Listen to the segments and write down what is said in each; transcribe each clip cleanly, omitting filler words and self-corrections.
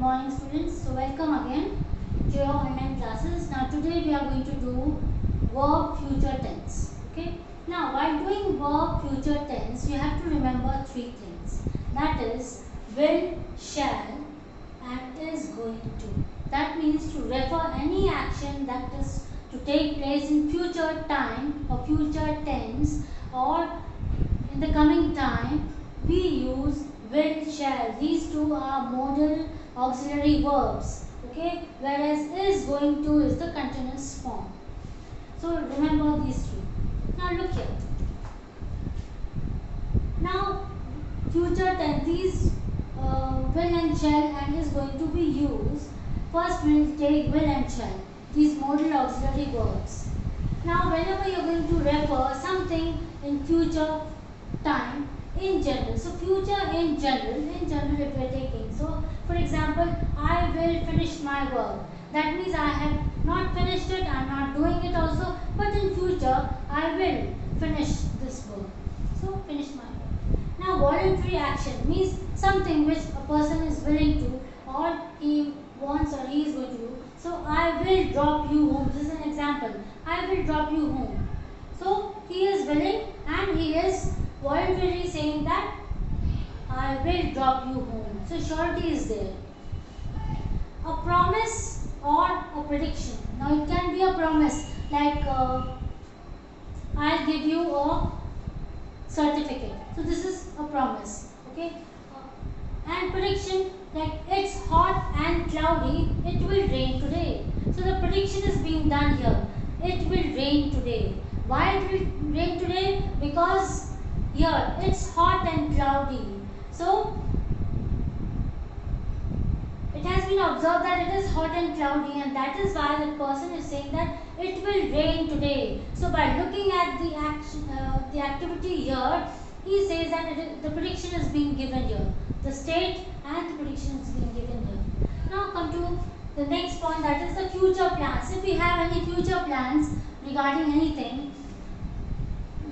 morning students. So welcome again to your online classes. Now today we are going to do verb future tense. Okay. Now while doing verb future tense, you have to remember three things. That is will, shall and is going to. That means to refer any action that is to take place in future time or future tense or in the coming time, we use will, shall. These two are modal auxiliary verbs. Okay, whereas is going to is the continuous form. So remember these three. Now look here. Now future tense, these will and shall and is going to be used. First we will take will and shall. These modal auxiliary verbs. Now whenever you are going to refer something in future time in general. So future in general if we are taking. So for example, I will finish my work. That means I have not finished it, I am not doing it also, but in future I will finish this work. So finish my work. Now voluntary action means something which a person is willing to or he wants or he is going to do. So I will drop you home. This is an example. I will drop you home. So he is willing and he is voluntarily saying that I will drop you home. So surety is there. A promise or a prediction. Now it can be a promise like I'll give you a certificate. So this is a promise. Okay. And prediction like it's hot and cloudy, it will rain today. So the prediction is being done here. It will rain today. Why it will rain today? Because here it's hot and cloudy. So it has been observed that it is hot and cloudy, and that is why the person is saying that it will rain today. So by looking at the action, the activity here, he says that the prediction is being given here. The state and the prediction is being given here. Now come to the next point, that is the future plans. If we have any future plans regarding anything,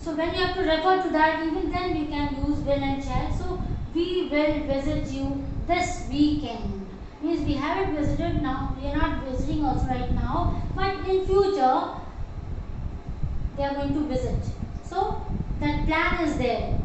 so when you have to refer to that, even then we can use will and shall. So we will visit you this weekend. Means we haven't visited now, we are not visiting also right now, but in future they are going to visit. So that plan is there.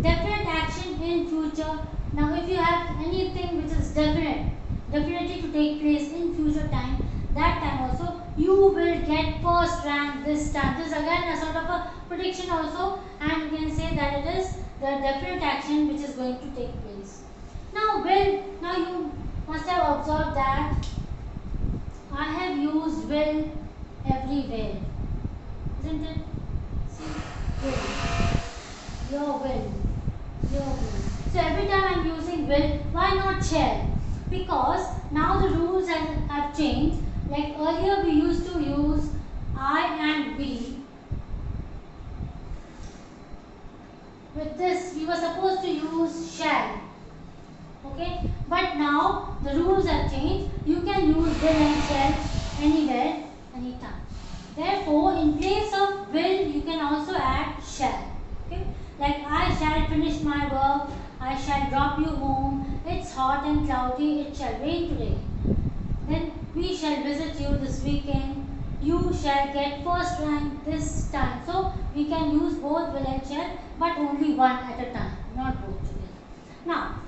Definite action in future. Now if you have anything which is definitely to take place in future time, that time also you will get first rank this time. This is again a sort of a prediction also, and you can say that it is the definite action which is going to take place. Now you must have observed that I have used will everywhere, isn't it? See, will, your will, your will. So every time I am using will, why not shall? Because now the rules have changed. Like earlier we used to use I and we. With this we were supposed to use shall. Okay, but now the rules have changed. You can use will and shall anywhere, anytime. Therefore, in place of will, you can also add shall. Okay, like I shall finish my work. I shall drop you home. It's hot and cloudy. It shall rain today. Then we shall visit you this weekend. You shall get first rank this time. So we can use both will and shall, but only one at a time, not both together. Now,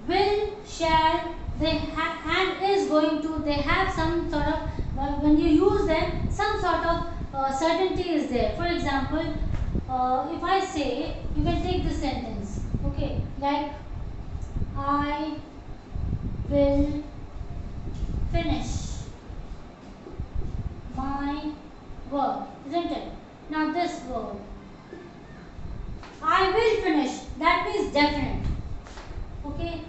will, shall, and is going to, they have some sort of, when you use them, some sort of certainty is there. For example, if I say, you can take this sentence, okay, like I will finish my work, isn't it? Now this word, I will finish, that means definite. Okay,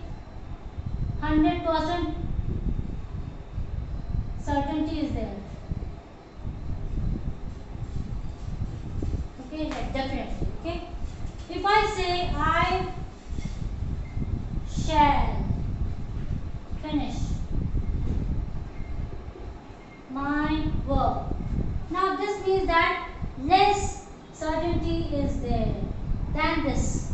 100% certainty is there. Okay, like definitely. Okay, if I say I shall finish my work, now this means that less certainty is there than this.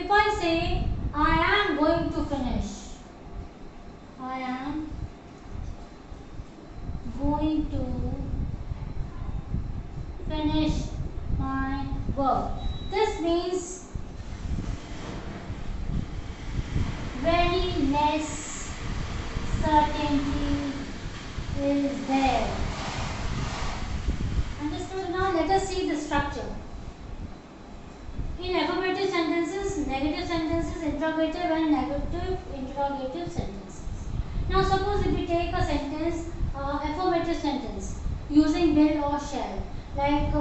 if I say I am going to finish, I am going to finish my work. This means very less certainty is there. Understood? Now let us see the structure. In affirmative sentences, negative sentences, interrogative and negative interrogative sentences. Now suppose if we take a sentence, affirmative sentence using will or shall. Like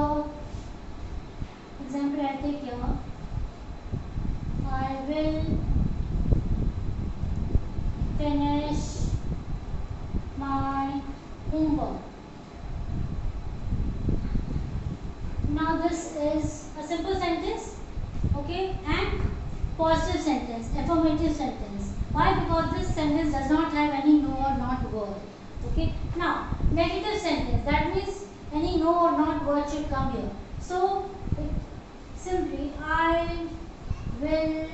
example I take here, I will finish my homework. Now this is a simple sentence, okay, and positive sentence, affirmative sentence. Why? Because this sentence does not have any no or not word. Okay. Now negative sentence, that means any no or not word should come here. So simply I will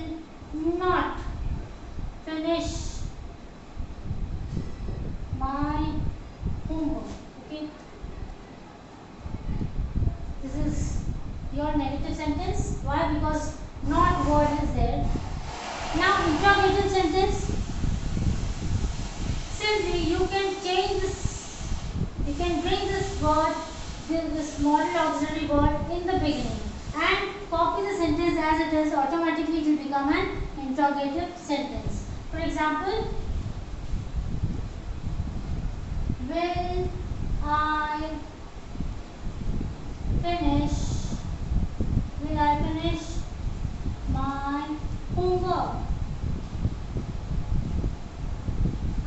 not finish my homework. Okay. This is your negative sentence. Why? Because not word is there. Now interrogative sentence. Simply you can change this. You can bring this word, this model auxiliary word in the beginning, and copy the sentence as it is. Automatically it will become an interrogative sentence. For example, will I finish? Will I finish my homework?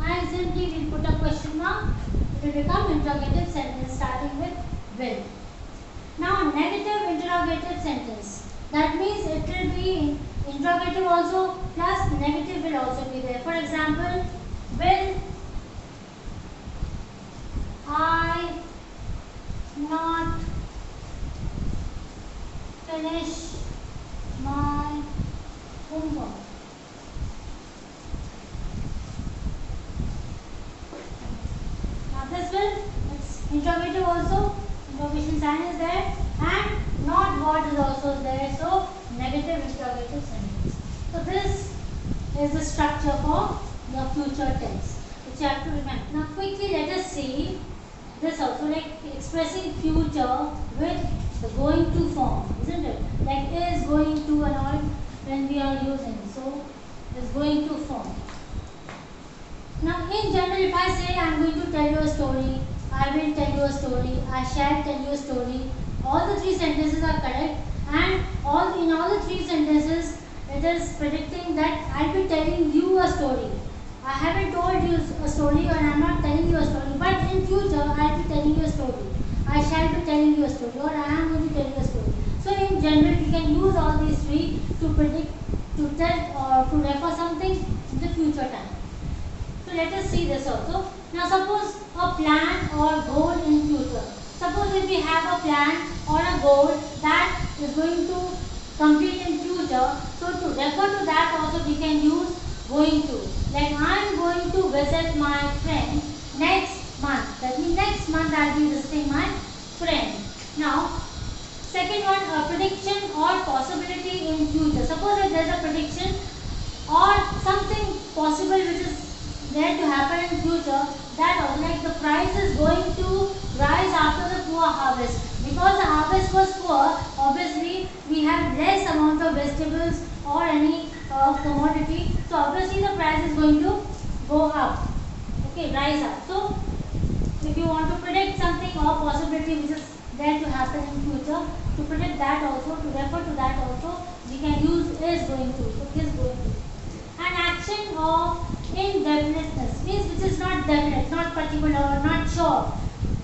And simply we put a question mark. It will become interrogative sentence starting with will. Now negative interrogative sentence. That means it will be interrogative also plus negative will also be there. For example, will I not finish my homework? Now this will, it's interrogative also, interrogation sign is there, and not word is also there, so negative interrogative sentence. So this is the structure for your future tense, which you have to remember. Now quickly let us see this also, like expressing future with the going to form, isn't it? Like is, going to and all when we are using. So is going to form. Now in general, if I say I am going to tell you a story, I will tell you a story, I shall tell you a story, all the three sentences are correct, and in all the three sentences it is predicting that I will be telling you a story. I haven't told you a story, or I am not telling you a story, but in future I will be telling you a story. I shall be telling you a story, or I am going to tell you a story. So in general we can use all these three to predict, to tell or to refer something in the future time. So let us see this also. Now suppose a plan or goal in future. Suppose if we have a plan or a goal that is going to complete in future, so to refer to that also we can use going to. Like I am going to visit my friend next month. That means next month I will be visiting my friend. Now second one, a prediction or possibility in future. Suppose if there is a prediction or something possible which is there to happen in future, that also, like the price is going to rise after the poor harvest. Because the harvest was poor, obviously we have less amount of vegetables or any commodity. So obviously the price is going to go up. Okay, rise up. So if you want to predict something or possibility which is there to happen in future, to predict that also, to refer to that also, we can use is going to. So is going to. An action of indefiniteness means which is not definite, not particular, or not sure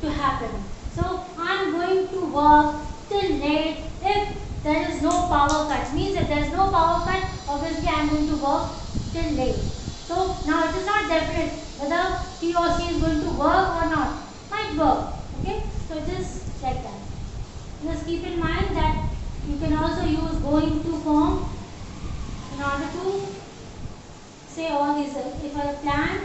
to happen. So I am going to work till late if there is no power cut. Means if there is no power cut, obviously I am going to work till late. So now it is not definite whether he or she is going to work or not. Might work. Okay. So it is like that. Just keep in mind that you can also use going to form say all these if I plan,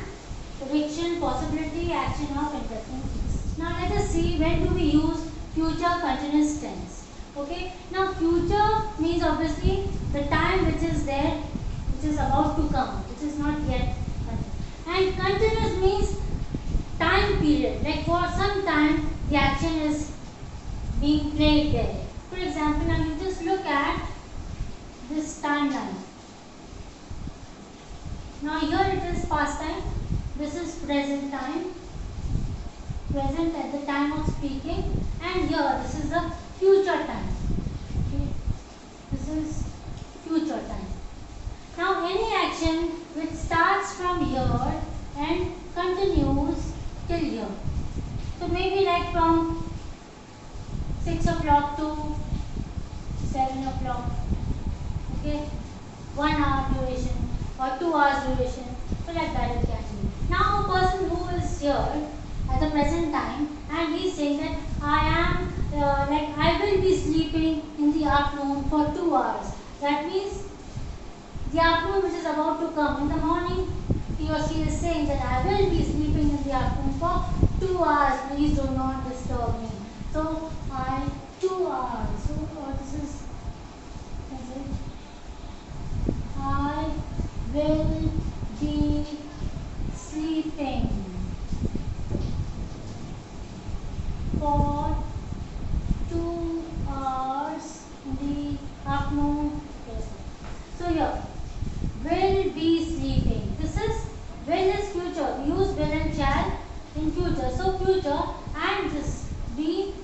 prediction, possibility, action of interesting things. Now let us see when do we use future continuous tense. Okay. Now future means obviously the time which is there, which is about to come, which is not yet. And continuous means time period. Like for some time the action is being played there. For example, now you just look at this timeline. Now here it is past time, this is present time, present at the time of speaking, and here this is the future time. Okay. This is future time. Now any action which starts from here and continues till here. So maybe like from 6 o'clock to 7 o'clock. Okay. 1 hour duration or 2 hours duration. So like that it can be. Now a person who is here at the present time and he is saying that I will be sleeping in the afternoon for 2 hours. That means the afternoon which is about to come. In the morning he or she is saying that I will be sleeping in the afternoon for 2 hours. Please do not disturb me. So 2 hours. So this is it? I will be sleeping for 2 hours in the afternoon. So here, will be sleeping. This is will is future. We use will and shall in future. So future and this be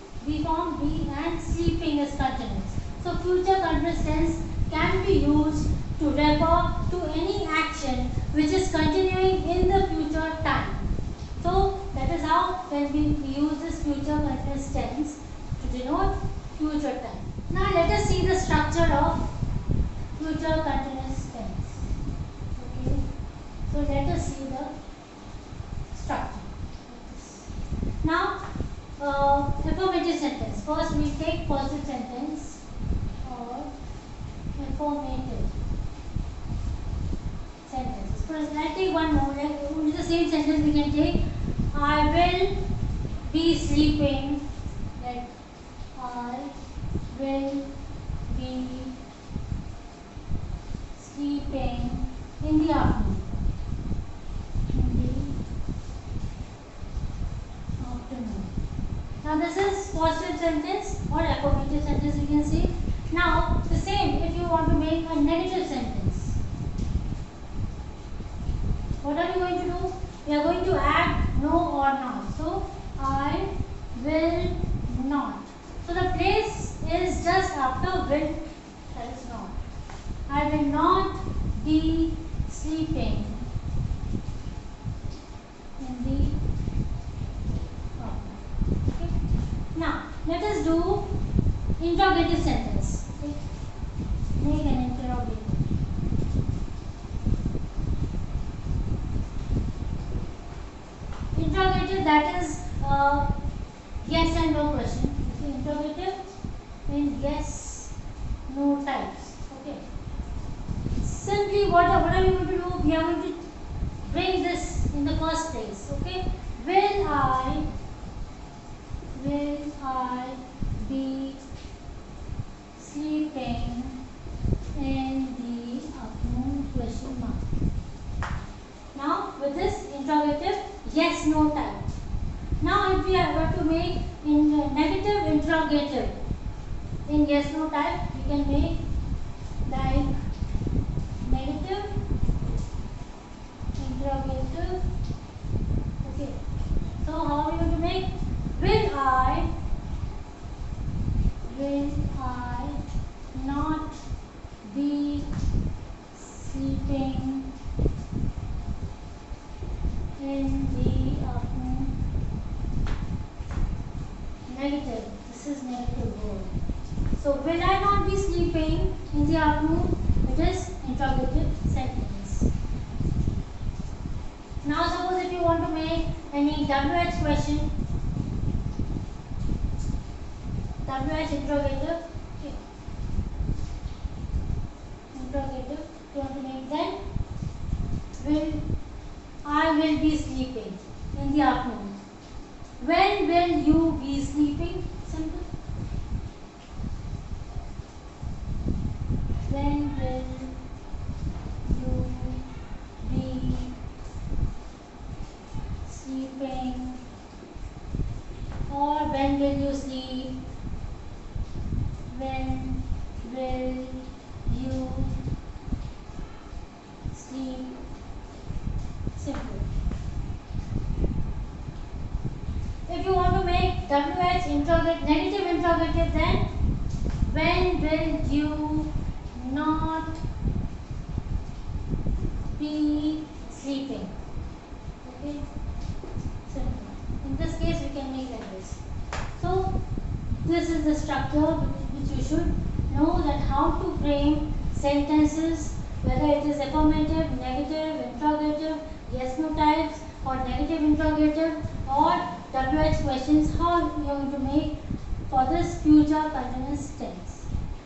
form be and sleeping is continuous. So future continuous tense can be used to refer to any action which is continuing in the future time. So that is how when we use this future continuous tense to denote future time. Now let us see the structure of future continuous tense. Okay. So let us see the structure. Now affirmative sentence. First we take positive sentence or affirmative sentences. First, let's take one more. Only the same sentence we can take. I will be sleeping. Like I will be sleeping in the afternoon. Now this is positive sentence or affirmative sentence we can say. Now the same if you want to make a negative sentence. What are we going to do? We are going to add no or not. So I will not. So the place is just after will, that is not. I will not be sleeping in the okay. Now let us do interrogative sentence. Okay. Make an interrogative. Interrogative, that is yes and no question. Okay. Interrogative in yes, no types. Okay. Simply what are we going to do? We are going to bring this in the first place. Okay. Will I be sleeping in the afternoon? Question mark. Now with this interrogative yes no type. Now if we are going to make in negative interrogative in yes no type, we can make like negative interrogative. Okay. So how are we going to make? Will I not be sleeping in the afternoon? Negative. This is negative word. So will I not be sleeping in the afternoon? It is interrogative sentence. Now suppose if you want to make any WH question, WH interrogative, okay. Interrogative, you want to make then will be sleeping in the afternoon. When will you be sleeping? Simple. When will you be sleeping? Or when will you sleep? When will you sleep? Simple. If you want to make WH negative interrogative, then when will you not be sleeping? Okay, simple. In this case, we can make like this. So, this is the structure which you should know, that how to frame sentences, whether it is affirmative, negative, interrogative, yes no types, or negative interrogative, or WH questions, how you are going to make for this future continuous tense.